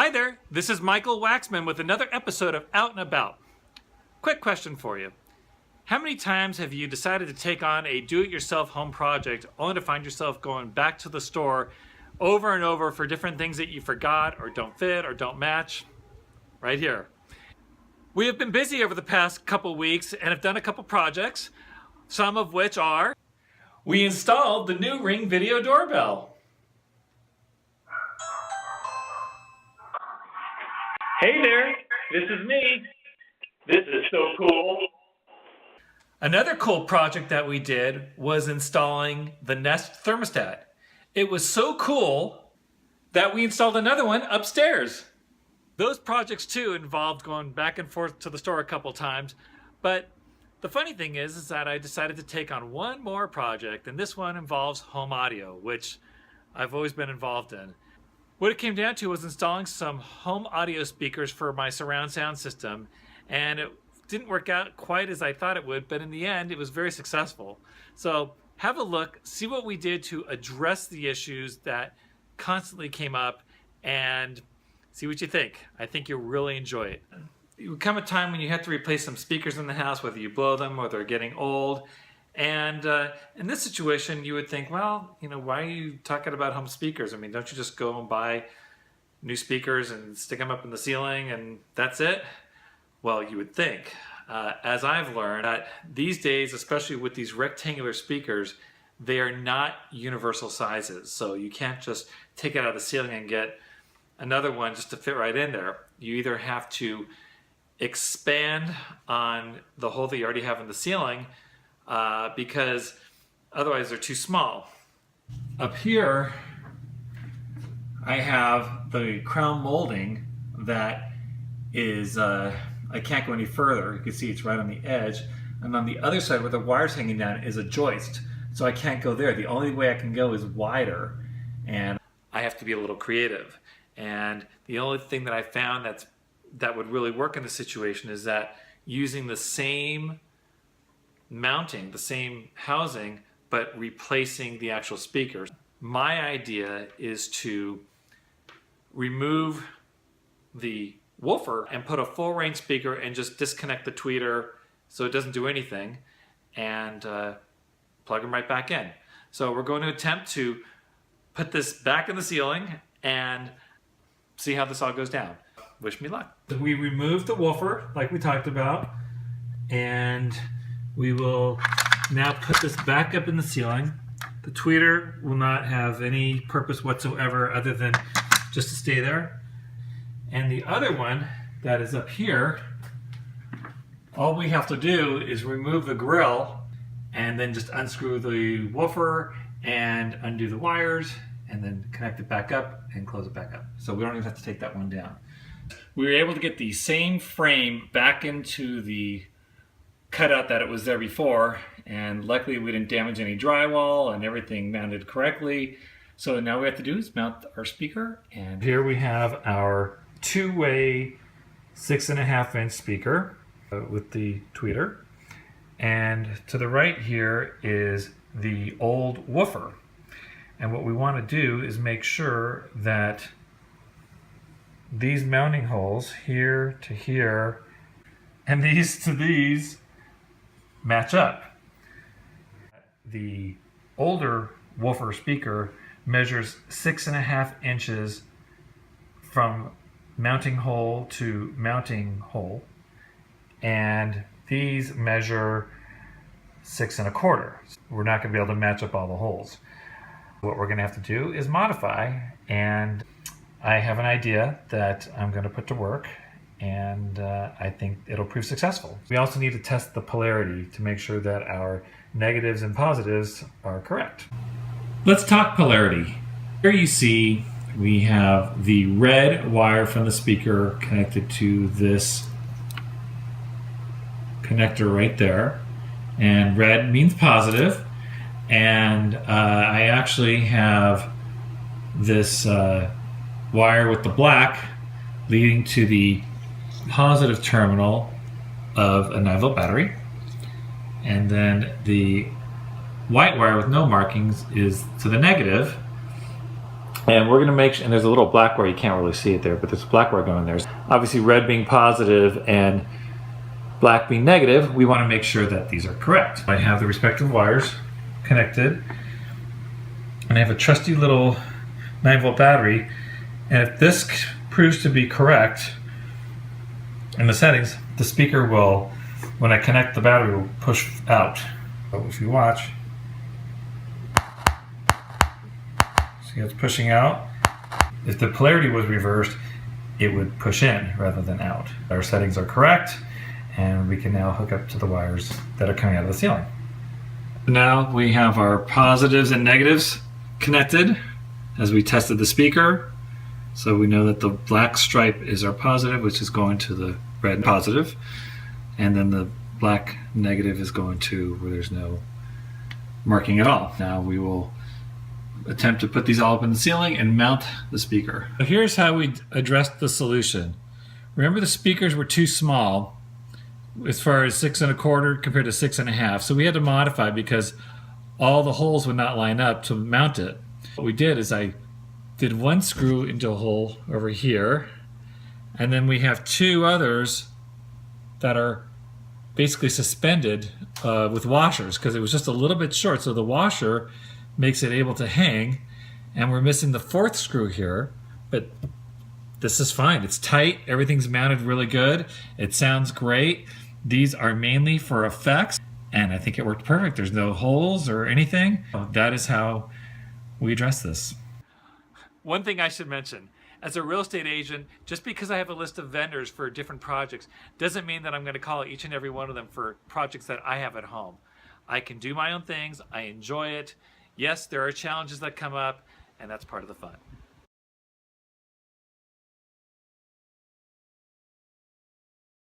Hi there, this is Michael Waxman with another episode of Out and About. Quick question for you. How many times have you decided to take on a do-it-yourself home project only to find yourself going back to the store over and over for different things that you forgot or don't fit or don't match? Right here. We have been busy over the past couple weeks and have done a couple projects, some of which are: we installed the new Ring video doorbell. Hey there, this is me. This is so cool. Another cool project that we did was installing the Nest thermostat. It was so cool that we installed another one upstairs. Those projects too involved going back and forth to the store a couple times, but the funny thing is that I decided to take on one more project, and this one involves home audio, which I've always been involved in. What it came down to was installing some home audio speakers for my surround sound system, and it didn't work out quite as I thought it would, but in the end it was very successful. So have a look, see what we did to address the issues that constantly came up, and see what you think. I think you'll really enjoy it. It would come a time when you have to replace some speakers in the house, whether you blow them or they're getting old. And in this situation, you would think, well, why are you talking about home speakers? I mean, don't you just go and buy new speakers and stick them up in the ceiling and that's it? Well, you would think. As I've learned, that these days, especially with these rectangular speakers, they are not universal sizes. So you can't just take it out of the ceiling and get another one just to fit right in there. You either have to expand on the hole that you already have in the ceiling, because otherwise they're too small. Up here, I have the crown molding that is, I can't go any further. You can see it's right on the edge. And on the other side where the wire's hanging down is a joist. So I can't go there. The only way I can go is wider. And I have to be a little creative. And the only thing that I found that would really work in this situation is that using the same mounting, the same housing, but replacing the actual speakers. My idea is to remove the woofer and put a full range speaker and just disconnect the tweeter so it doesn't do anything, and plug them right back in. So we're going to attempt to put this back in the ceiling and see how this all goes down. Wish me luck. We removed the woofer like we talked about, and we will now put this back up in the ceiling. The tweeter will not have any purpose whatsoever other than just to stay there. And the other one that is up here, all we have to do is remove the grill and then just unscrew the woofer and undo the wires and then connect it back up and close it back up. So we don't even have to take that one down. We were able to get the same frame back into the cutout that it was there before, and luckily we didn't damage any drywall and everything mounted correctly. So now what we have to do is mount our speaker, and here we have our two-way 6.5-inch speaker with the tweeter, and to the right here is the old woofer. And what we want to do is make sure that these mounting holes here to here and these to these match up. The older woofer speaker measures 6.5 inches from mounting hole to mounting hole, and these measure 6.25. We're not going to be able to match up all the holes. What we're going to have to do is modify, and I have an idea that I'm going to put to work, and I think it'll prove successful. We also need to test the polarity to make sure that our negatives and positives are correct. Let's talk polarity. Here you see we have the red wire from the speaker connected to this connector right there, and red means positive, and I actually have this wire with the black leading to the positive terminal of a 9-volt battery, and then the white wire with no markings is to the negative And we're gonna and there's a little black wire, you can't really see it there, but there's a black wire going there. Obviously red being positive and black being negative, we wanna make sure that these are correct. I have the respective wires connected, and I have a trusty little 9-volt battery, and if this proves to be correct in the settings, the speaker will, when I connect the battery, will push out. So if you watch, see it's pushing out. If the polarity was reversed, it would push in rather than out. Our settings are correct, and we can now hook up to the wires that are coming out of the ceiling. Now we have our positives and negatives connected as we tested the speaker. So we know that the black stripe is our positive, which is going to the red positive, and then the black negative is going to where there's no marking at all. Now we will attempt to put these all up in the ceiling and mount the speaker. So here's how we addressed the solution. Remember, the speakers were too small as far as 6 1/4 compared to 6 1/2, so we had to modify because all the holes would not line up to mount it. What we did is I did one screw into a hole over here, and then we have 2 others that are basically suspended with washers because it was just a little bit short, so the washer makes it able to hang, and we're missing the 4th screw here, but this is fine. It's tight, everything's mounted really good, it sounds great. These are mainly for effects, and I think it worked perfect. There's no holes or anything. That is how we address this. One thing I should mention, as a real estate agent, just because I have a list of vendors for different projects doesn't mean that I'm going to call each and every one of them for projects that I have at home. I can do my own things, I enjoy it. Yes, there are challenges that come up, and that's part of the fun.